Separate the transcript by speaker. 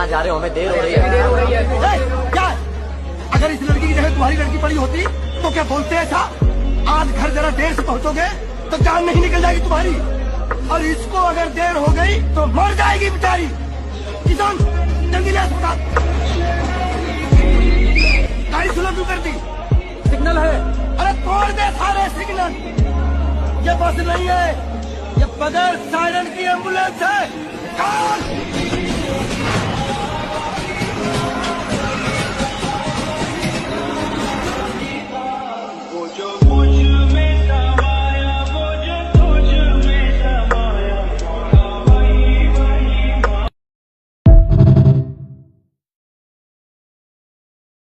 Speaker 1: कहाँ जा रहे हो? हमें देर हो रही है।
Speaker 2: क्या अगर इस लड़की की जगह तुम्हारी लड़की पड़ी होती तो क्या बोलते ऐसा? आज घर जरा देर से पहुंचोगे तो जान नहीं निकल जाएगी तुम्हारी, और इसको अगर देर हो गई तो मर जाएगी बेचारी। किसान जल्दी ले अस्पताल। गाड़ी स्लो क्यों कर दी? सिग्नल है। अरे तोड़ दे सारे सिग्नल। ये बस नहीं है, ये बगैर सायरन की एम्बुलेंस है।